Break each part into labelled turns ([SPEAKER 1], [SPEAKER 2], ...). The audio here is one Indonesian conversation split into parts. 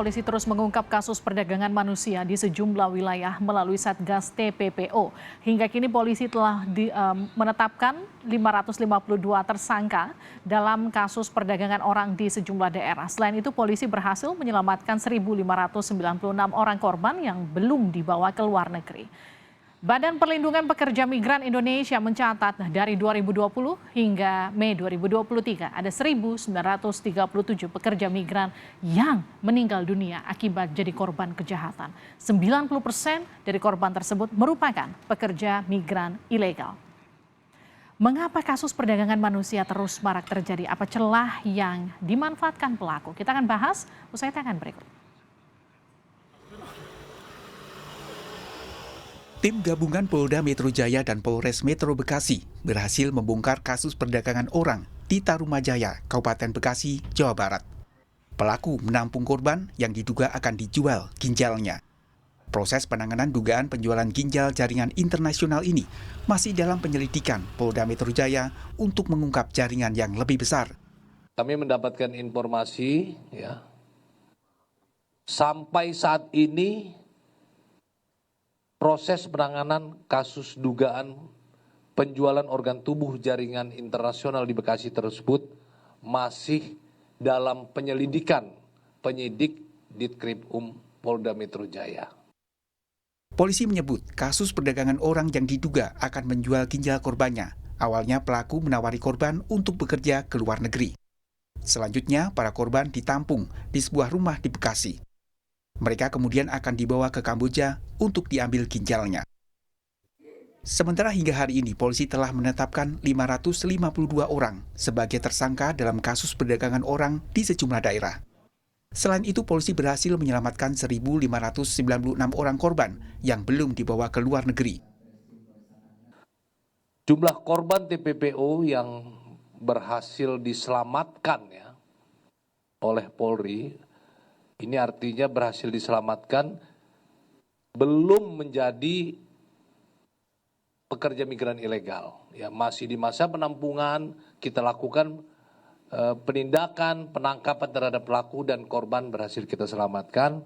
[SPEAKER 1] Polisi terus mengungkap kasus perdagangan manusia di sejumlah wilayah melalui Satgas TPPO. Hingga kini polisi telah menetapkan 552 tersangka dalam kasus perdagangan orang di sejumlah daerah. Selain itu, polisi berhasil menyelamatkan 1.596 orang korban yang belum dibawa ke luar negeri. Badan Perlindungan Pekerja Migran Indonesia mencatat dari 2020 hingga Mei 2023 ada 1.937 pekerja migran yang meninggal dunia akibat jadi korban kejahatan. 90% dari korban tersebut merupakan pekerja migran ilegal. Mengapa kasus perdagangan manusia terus marak terjadi? Apa celah yang dimanfaatkan pelaku? Kita akan bahas usai tayangan berikut.
[SPEAKER 2] Tim gabungan Polda Metro Jaya dan Polres Metro Bekasi berhasil membongkar kasus perdagangan orang di Tarumajaya, Kabupaten Bekasi, Jawa Barat. Pelaku menampung korban yang diduga akan dijual ginjalnya. Proses penanganan dugaan penjualan ginjal jaringan internasional ini masih dalam penyelidikan Polda Metro Jaya untuk mengungkap jaringan yang lebih besar.
[SPEAKER 3] Kami mendapatkan informasi sampai saat ini proses penanganan kasus dugaan penjualan organ tubuh jaringan internasional di Bekasi tersebut masih dalam penyelidikan penyidik Ditkrimum Polda Metro Jaya.
[SPEAKER 2] Polisi menyebut kasus perdagangan orang yang diduga akan menjual ginjal korbannya. Awalnya pelaku menawari korban untuk bekerja ke luar negeri. Selanjutnya para korban ditampung di sebuah rumah di Bekasi. Mereka kemudian akan dibawa ke Kamboja untuk diambil ginjalnya. Sementara hingga hari ini polisi telah menetapkan 552 orang sebagai tersangka dalam kasus perdagangan orang di sejumlah daerah. Selain itu polisi berhasil menyelamatkan 1.596 orang korban yang belum dibawa ke luar negeri.
[SPEAKER 3] Jumlah korban TPPO yang berhasil diselamatkan oleh Polri, ini artinya berhasil diselamatkan belum menjadi pekerja migran ilegal. Masih di masa penampungan, kita lakukan penindakan, penangkapan terhadap pelaku dan korban berhasil kita selamatkan.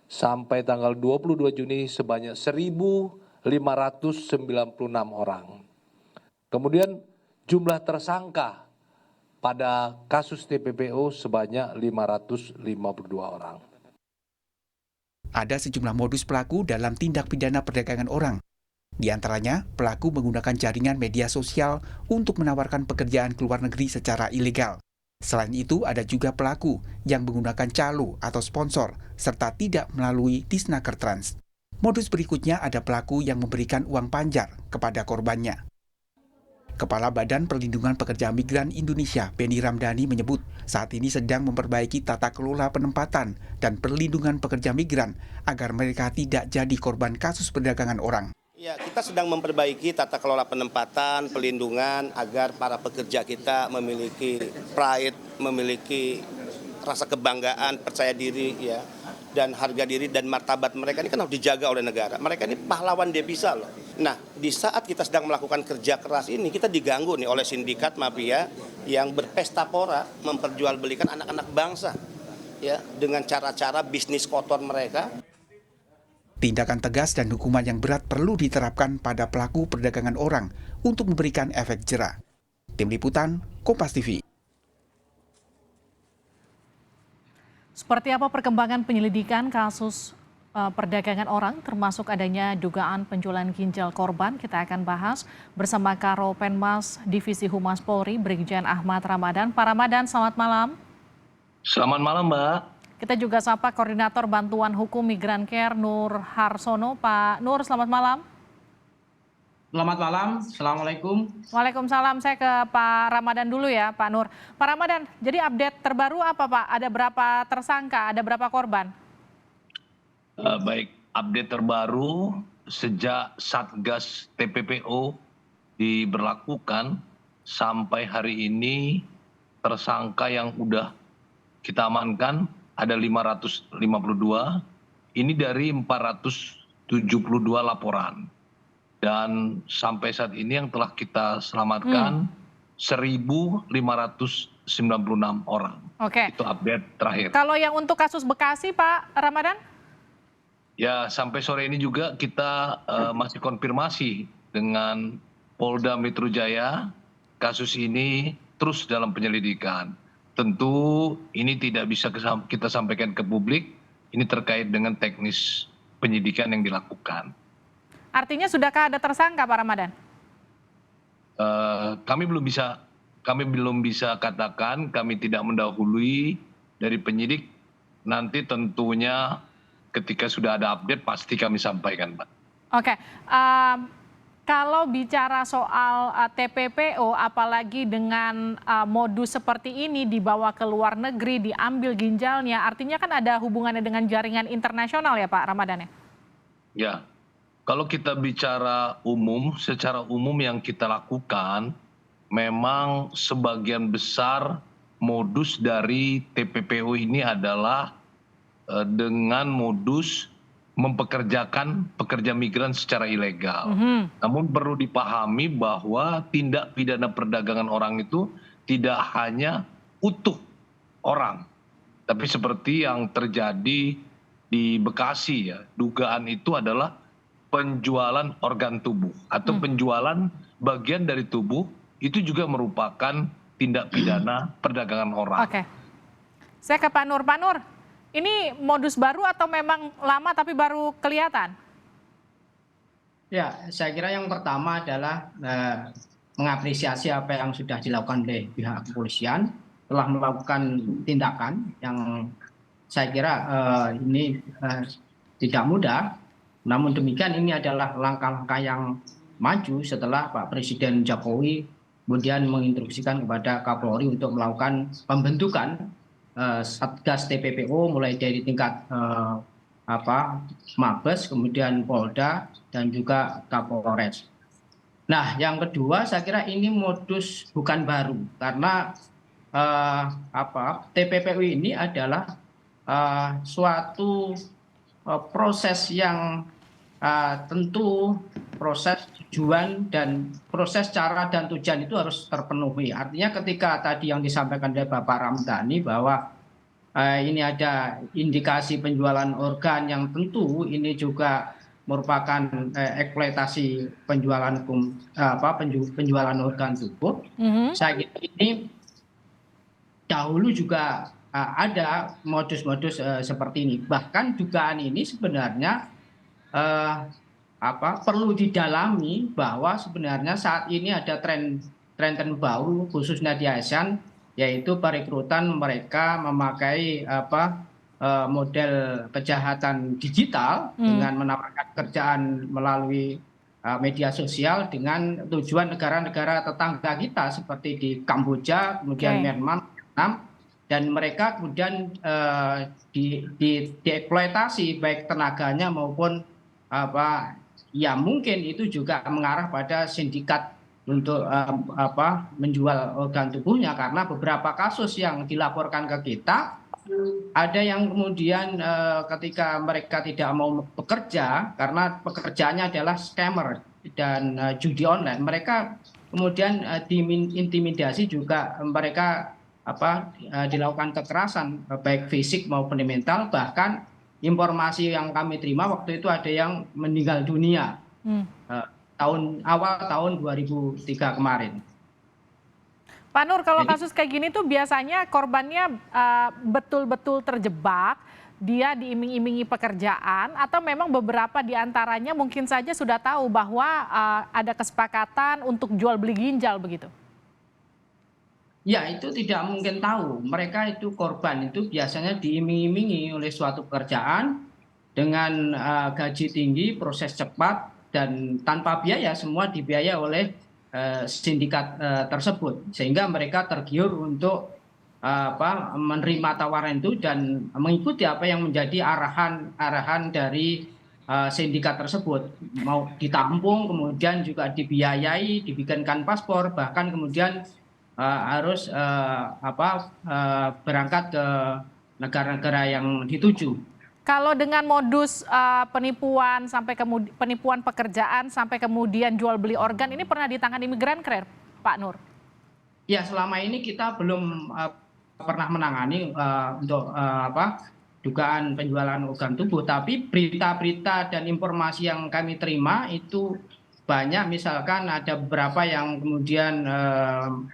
[SPEAKER 3] Sampai tanggal 22 Juni sebanyak 1.596 orang. Kemudian jumlah tersangka pada kasus TPPO sebanyak 552 orang.
[SPEAKER 2] Ada sejumlah modus pelaku dalam tindak pidana perdagangan orang. Di antaranya, pelaku menggunakan jaringan media sosial untuk menawarkan pekerjaan ke luar negeri secara ilegal. Selain itu, ada juga pelaku yang menggunakan calo atau sponsor, serta tidak melalui Disnaker Trans. Modus berikutnya ada pelaku yang memberikan uang panjar kepada korbannya. Kepala Badan Perlindungan Pekerja Migran Indonesia, Penny Ramdhani menyebut saat ini sedang memperbaiki tata kelola penempatan dan perlindungan pekerja migran agar mereka tidak jadi korban kasus perdagangan orang.
[SPEAKER 4] Ya, kita sedang memperbaiki tata kelola penempatan, pelindungan agar para pekerja kita memiliki pride, memiliki rasa kebanggaan, percaya diri, dan harga diri dan martabat mereka ini kan harus dijaga oleh negara. Mereka ini pahlawan devisa loh. Nah, di saat kita sedang melakukan kerja keras ini, kita diganggu nih oleh sindikat mafia yang berpesta pora memperjualbelikan anak-anak bangsa, dengan cara-cara bisnis kotor mereka.
[SPEAKER 2] Tindakan tegas dan hukuman yang berat perlu diterapkan pada pelaku perdagangan orang untuk memberikan efek jera. Tim Liputan, Kompas TV.
[SPEAKER 1] Seperti apa perkembangan penyelidikan kasus perdagangan orang termasuk adanya dugaan penjualan ginjal korban, kita akan bahas bersama Karo Penmas Divisi Humas Polri Brigjen Ahmad Ramadan. Pak Ramadan, selamat malam.
[SPEAKER 5] Selamat malam, Mbak.
[SPEAKER 1] Kita juga sapa Koordinator Bantuan Hukum Migran Care Nur Harsono. Pak Nur, selamat malam.
[SPEAKER 6] Selamat malam, Assalamualaikum.
[SPEAKER 1] Waalaikumsalam, saya ke Pak Ramadan dulu ya, Pak Nur. Pak Ramadan, jadi update terbaru apa Pak? Ada berapa tersangka, ada berapa korban?
[SPEAKER 5] Baik, update terbaru sejak Satgas TPPO diberlakukan sampai hari ini tersangka yang udah kita amankan ada 552, ini dari 472 laporan. Dan sampai saat ini yang telah kita selamatkan 1.596 orang.
[SPEAKER 1] Oke.
[SPEAKER 5] Itu update terakhir.
[SPEAKER 1] Kalau yang untuk kasus Bekasi, Pak Ramadan?
[SPEAKER 5] Ya, sampai sore ini juga kita masih konfirmasi dengan Polda Metro Jaya. Kasus ini terus dalam penyelidikan. Tentu ini tidak bisa kita sampaikan ke publik. Ini terkait dengan teknis penyidikan yang dilakukan.
[SPEAKER 1] Artinya sudahkah ada tersangka, Pak Ramadan?
[SPEAKER 5] Kami belum bisa katakan, kami tidak mendahului dari penyidik. Nanti tentunya ketika sudah ada update pasti kami sampaikan, Pak.
[SPEAKER 1] Oke, kalau bicara soal TPPO, apalagi dengan modus seperti ini dibawa ke luar negeri, diambil ginjalnya, artinya kan ada hubungannya dengan jaringan internasional ya Pak Ramadan ya?
[SPEAKER 5] Ya, kalau kita bicara umum, secara umum yang kita lakukan, memang sebagian besar modus dari TPPO ini adalah dengan modus mempekerjakan pekerja migran secara ilegal. Namun perlu dipahami bahwa tindak pidana perdagangan orang itu tidak hanya utuh orang, tapi seperti yang terjadi di Bekasi ya, dugaan itu adalah penjualan organ tubuh atau penjualan bagian dari tubuh, itu juga merupakan tindak pidana perdagangan orang.
[SPEAKER 1] Oke, saya ke Pak Nur. Pak Nur, ini modus baru atau memang lama tapi baru kelihatan?
[SPEAKER 6] Ya, saya kira yang pertama adalah mengapresiasi apa yang sudah dilakukan oleh pihak kepolisian, telah melakukan tindakan yang saya kira ini tidak mudah. Namun demikian ini adalah langkah-langkah yang maju setelah Pak Presiden Jokowi kemudian menginstruksikan kepada Kapolri untuk melakukan pembentukan Satgas TPPO mulai dari tingkat Mabes, kemudian Polda dan juga Kapolres. Nah, yang kedua saya kira ini modus bukan baru karena TPPO ini adalah suatu proses yang tentu proses tujuan dan proses cara dan tujuan itu harus terpenuhi. Artinya ketika tadi yang disampaikan oleh Bapak Ramdhani bahwa ini ada indikasi penjualan organ yang tentu ini juga merupakan eksploitasi penjualan organ tubuh. Saya kira ini dahulu juga ada modus-modus seperti ini. Bahkan dugaan ini sebenarnya perlu didalami bahwa sebenarnya saat ini ada tren baru khususnya di ASEAN, yaitu perekrutan mereka memakai model kejahatan digital dengan menawarkan kerjaan melalui media sosial dengan tujuan negara-negara tetangga kita seperti di Kamboja, kemudian Myanmar, Vietnam, dan mereka kemudian dieksploitasi baik tenaganya maupun ya mungkin itu juga mengarah pada sindikat untuk menjual organ tubuhnya, karena beberapa kasus yang dilaporkan ke kita ada yang kemudian ketika mereka tidak mau bekerja karena pekerjaannya adalah scammer dan judi online, mereka kemudian diintimidasi juga, mereka dilakukan kekerasan baik fisik maupun mental. Bahkan informasi yang kami terima waktu itu ada yang meninggal dunia awal tahun 2003 kemarin.
[SPEAKER 1] Pak Nur, kalau kasus kayak gini tuh biasanya korbannya betul-betul terjebak, dia diiming-imingi pekerjaan, atau memang beberapa di antaranya mungkin saja sudah tahu bahwa ada kesepakatan untuk jual beli ginjal begitu?
[SPEAKER 6] Ya, itu tidak mungkin tahu. Mereka itu korban itu biasanya diiming-imingi oleh suatu pekerjaan dengan gaji tinggi, proses cepat, dan tanpa biaya, semua dibiayai oleh sindikat tersebut. Sehingga mereka tergiur untuk menerima tawaran itu dan mengikuti apa yang menjadi arahan dari sindikat tersebut. Mau ditampung, kemudian juga dibiayai, dibikinkan paspor, bahkan kemudian harus berangkat ke negara-negara yang dituju.
[SPEAKER 1] Kalau dengan modus penipuan sampai penipuan pekerjaan sampai kemudian jual beli organ, ini pernah ditangani Migrancare, Pak Nur?
[SPEAKER 6] Ya, selama ini kita belum pernah menangani untuk dugaan penjualan organ tubuh, tapi berita-berita dan informasi yang kami terima itu banyak, misalkan ada beberapa yang kemudian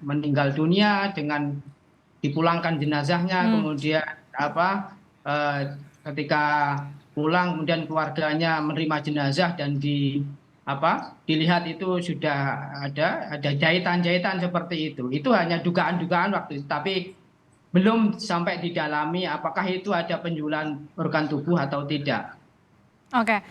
[SPEAKER 6] meninggal dunia dengan dipulangkan jenazahnya, kemudian eh, ketika pulang kemudian keluarganya menerima jenazah dan dilihat itu sudah ada jahitan-jahitan seperti itu. Itu hanya dugaan-dugaan waktu itu, tapi belum sampai didalami apakah itu ada penjualan organ tubuh atau tidak.
[SPEAKER 1] Oke,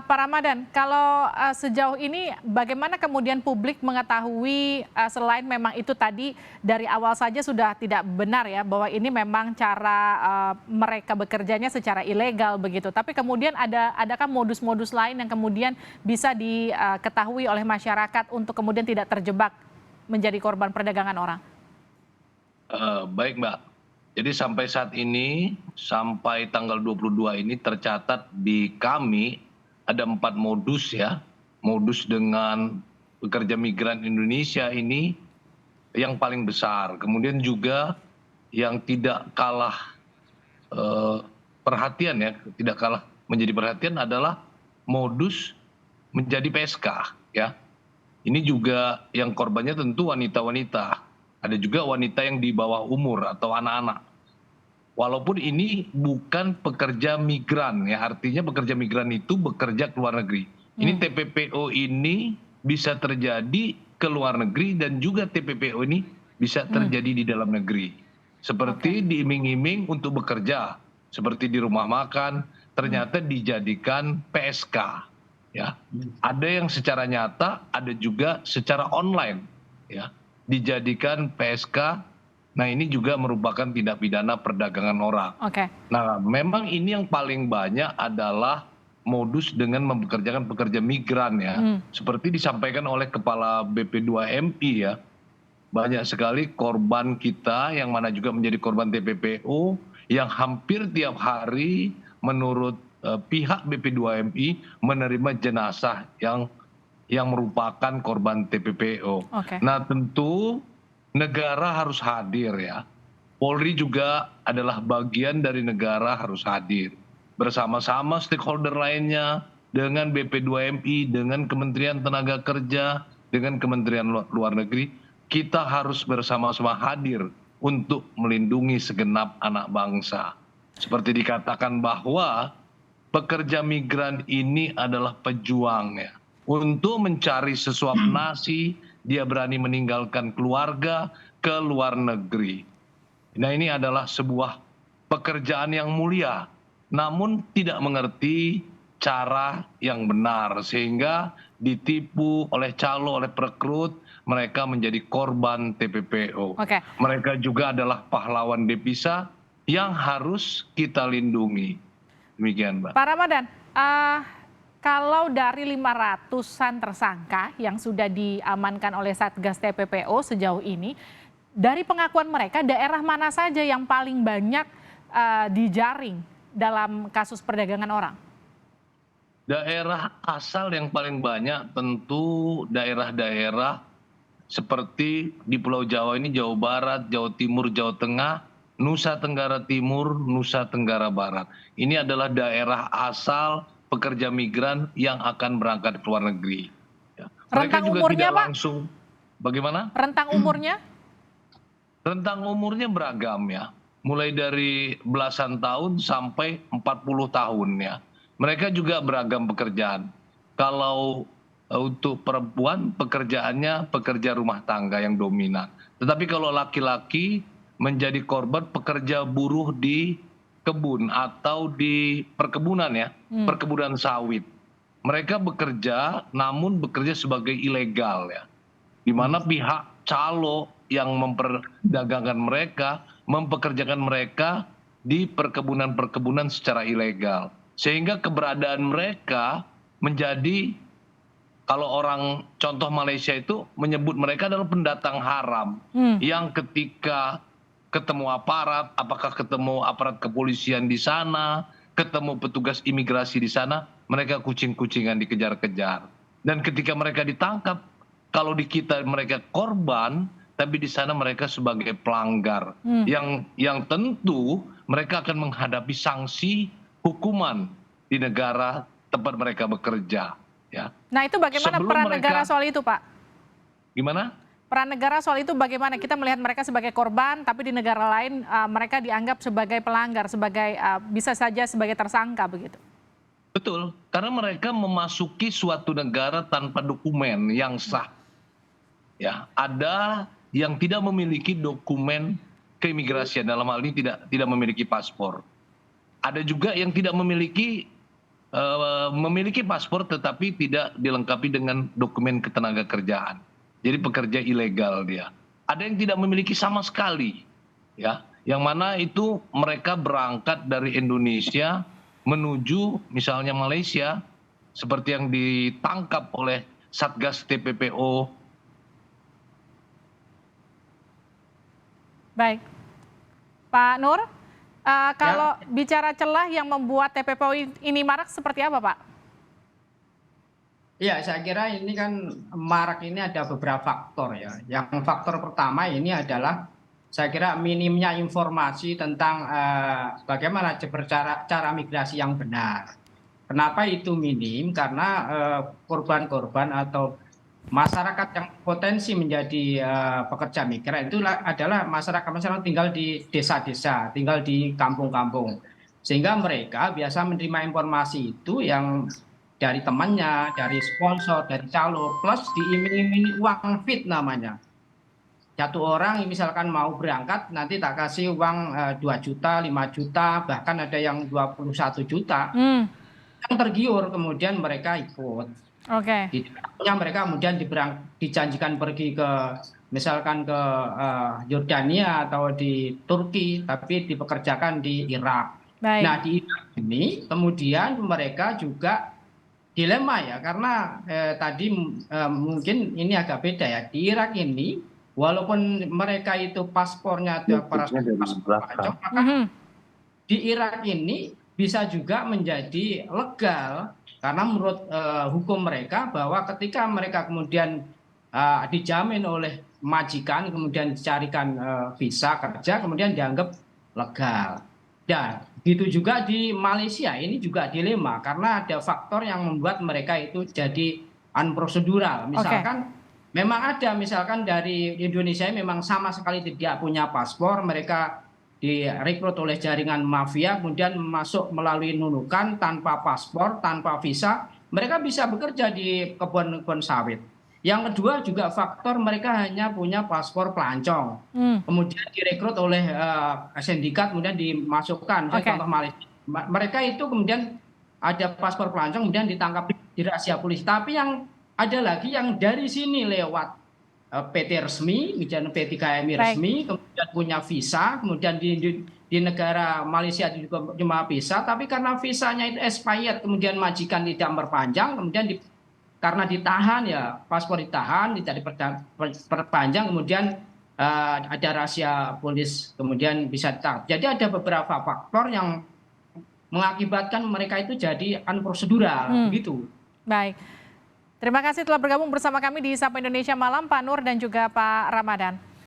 [SPEAKER 1] Pak Ramadan, kalau sejauh ini bagaimana kemudian publik mengetahui selain memang itu tadi dari awal saja sudah tidak benar ya bahwa ini memang cara mereka bekerjanya secara ilegal begitu. Tapi kemudian adakah modus-modus lain yang kemudian bisa diketahui oleh masyarakat untuk kemudian tidak terjebak menjadi korban perdagangan orang?
[SPEAKER 5] Baik Mbak. Jadi sampai saat ini, sampai tanggal 22 ini tercatat di kami ada 4 modus ya. Modus dengan pekerja migran Indonesia ini yang paling besar. Kemudian juga yang tidak kalah perhatian ya, tidak kalah menjadi perhatian adalah modus menjadi PSK ya. Ini juga yang korbannya tentu wanita-wanita. Ada juga wanita yang di bawah umur atau anak-anak. Walaupun ini bukan pekerja migran ya, artinya pekerja migran itu bekerja ke luar negeri. Ini TPPO ini bisa terjadi ke luar negeri dan juga TPPO ini bisa terjadi di dalam negeri. Seperti diiming-iming untuk bekerja, seperti di rumah makan, ternyata dijadikan PSK. Ya, ada yang secara nyata, ada juga secara online. Ya, dijadikan PSK. Nah, ini juga merupakan tindak pidana perdagangan orang. Nah, memang ini yang paling banyak adalah modus dengan mempekerjakan pekerja migran ya. Seperti disampaikan oleh Kepala BP2MI ya. Banyak sekali korban kita yang mana juga menjadi korban TPPO yang hampir tiap hari menurut pihak BP2MI menerima jenazah yang merupakan korban TPPO. Nah, tentu negara harus hadir ya. Polri juga adalah bagian dari negara harus hadir. Bersama-sama stakeholder lainnya, dengan BP2MI, dengan Kementerian Tenaga Kerja, dengan Kementerian Luar Negeri, kita harus bersama-sama hadir untuk melindungi segenap anak bangsa. Seperti dikatakan bahwa pekerja migran ini adalah pejuang ya. Untuk mencari sesuap nasi, dia berani meninggalkan keluarga ke luar negeri. Nah, ini adalah sebuah pekerjaan yang mulia, namun tidak mengerti cara yang benar, sehingga ditipu oleh calo, oleh perekrut, mereka menjadi korban TPPO. Mereka juga adalah pahlawan devisa yang harus kita lindungi. Demikian, Mbak.
[SPEAKER 1] Pak Ramadan, kalau dari 500-an tersangka yang sudah diamankan oleh Satgas TPPO sejauh ini, dari pengakuan mereka daerah mana saja yang paling banyak dijaring dalam kasus perdagangan orang?
[SPEAKER 5] Daerah asal yang paling banyak tentu daerah-daerah seperti di Pulau Jawa ini, Jawa Barat, Jawa Timur, Jawa Tengah, Nusa Tenggara Timur, Nusa Tenggara Barat. Ini adalah daerah asal pekerja migran yang akan berangkat ke luar negeri.
[SPEAKER 1] Rentang
[SPEAKER 5] juga
[SPEAKER 1] umurnya,
[SPEAKER 5] tidak
[SPEAKER 1] Pak?
[SPEAKER 5] langsung. Bagaimana?
[SPEAKER 1] Rentang umurnya?
[SPEAKER 5] Rentang umurnya beragam ya. Mulai dari belasan tahun sampai 40 tahun ya. Mereka juga beragam pekerjaan. Kalau untuk perempuan pekerjaannya pekerja rumah tangga yang dominan. Tetapi kalau laki-laki menjadi korban pekerja buruh di kebun atau di perkebunan ya, perkebunan sawit. Mereka bekerja namun bekerja sebagai ilegal ya. Di mana pihak calo yang memperdagangkan mereka, mempekerjakan mereka di perkebunan-perkebunan secara ilegal. Sehingga keberadaan mereka menjadi, kalau orang contoh Malaysia itu menyebut mereka adalah pendatang haram. Yang ketika ketemu aparat, apakah ketemu aparat kepolisian di sana, ketemu petugas imigrasi di sana, mereka kucing-kucingan dikejar-kejar. Dan ketika mereka ditangkap, kalau di kita mereka korban, tapi di sana mereka sebagai pelanggar yang tentu mereka akan menghadapi sanksi hukuman di negara tempat mereka bekerja. Ya.
[SPEAKER 1] Nah itu bagaimana
[SPEAKER 5] Sebelum
[SPEAKER 1] peran
[SPEAKER 5] mereka-
[SPEAKER 1] negara soal itu, Pak?
[SPEAKER 5] Gimana?
[SPEAKER 1] Peran negara soal itu bagaimana? Kita melihat mereka sebagai korban, tapi di negara lain mereka dianggap sebagai pelanggar, sebagai bisa saja sebagai tersangka begitu.
[SPEAKER 5] Betul, karena mereka memasuki suatu negara tanpa dokumen yang sah. Ya, ada yang tidak memiliki dokumen keimigrasian, dalam hal ini tidak memiliki paspor. Ada juga yang tidak memiliki paspor tetapi tidak dilengkapi dengan dokumen ketenagakerjaan. Jadi pekerja ilegal dia. Ada yang tidak memiliki sama sekali, ya. Yang mana itu mereka berangkat dari Indonesia menuju misalnya Malaysia, seperti yang ditangkap oleh Satgas TPPO.
[SPEAKER 1] Baik, Pak Nur, kalau bicara celah yang membuat TPPO ini marak seperti apa, Pak?
[SPEAKER 6] Ya, saya kira ini kan marak ini ada beberapa faktor ya. Yang faktor pertama ini adalah saya kira minimnya informasi tentang bagaimana cara migrasi yang benar. Kenapa itu minim? Karena korban-korban atau masyarakat yang potensi menjadi pekerja migran itu adalah masyarakat tinggal di desa-desa, tinggal di kampung-kampung. Sehingga mereka biasa menerima informasi itu yang dari temannya, dari sponsor, dari calo, plus diiming-imingi uang fit namanya. Satu orang misalkan mau berangkat, nanti tak kasih uang 2 juta, 5 juta, bahkan ada yang 21 juta. Yang tergiur kemudian mereka ikut.
[SPEAKER 1] Oke.
[SPEAKER 6] Mereka kemudian dijanjikan pergi ke misalkan ke Yordania atau di Turki, tapi dipekerjakan di Irak.
[SPEAKER 1] Baik.
[SPEAKER 6] Nah di Irak ini kemudian mereka juga dilema ya, karena tadi mungkin ini agak beda ya. Di Irak ini, walaupun mereka itu paspornya itu paspor pelancong, maka di Irak ini bisa juga menjadi legal karena menurut hukum mereka bahwa ketika mereka kemudian dijamin oleh majikan, kemudian dicarikan visa kerja, kemudian dianggap legal. Dan begitu juga di Malaysia, ini juga dilema karena ada faktor yang membuat mereka itu jadi unprocedural. Misalkan memang ada, misalkan dari Indonesia memang sama sekali tidak punya paspor, mereka direkrut oleh jaringan mafia, kemudian masuk melalui nunukan tanpa paspor, tanpa visa, mereka bisa bekerja di kebun-kebun sawit. Yang kedua juga faktor mereka hanya punya paspor pelancong, kemudian direkrut oleh sindikat, kemudian dimasukkan. Contoh Malaysia, mereka itu kemudian ada paspor pelancong, kemudian ditangkap di rahasia polisi. Tapi yang ada lagi yang dari sini lewat PT resmi, kemudian P3MI resmi, kemudian punya visa, kemudian di negara Malaysia juga cuma visa, tapi karena visanya itu expired, kemudian majikan tidak memperpanjang, kemudian karena ditahan ya, paspor ditahan, tidak diperpanjang, kemudian ada rahasia polis, kemudian bisa ditangkap. Jadi ada beberapa faktor yang mengakibatkan mereka itu jadi unprocedural, begitu.
[SPEAKER 1] Baik. Terima kasih telah bergabung bersama kami di Sapa Indonesia Malam, Pak Nur dan juga Pak Ramadan.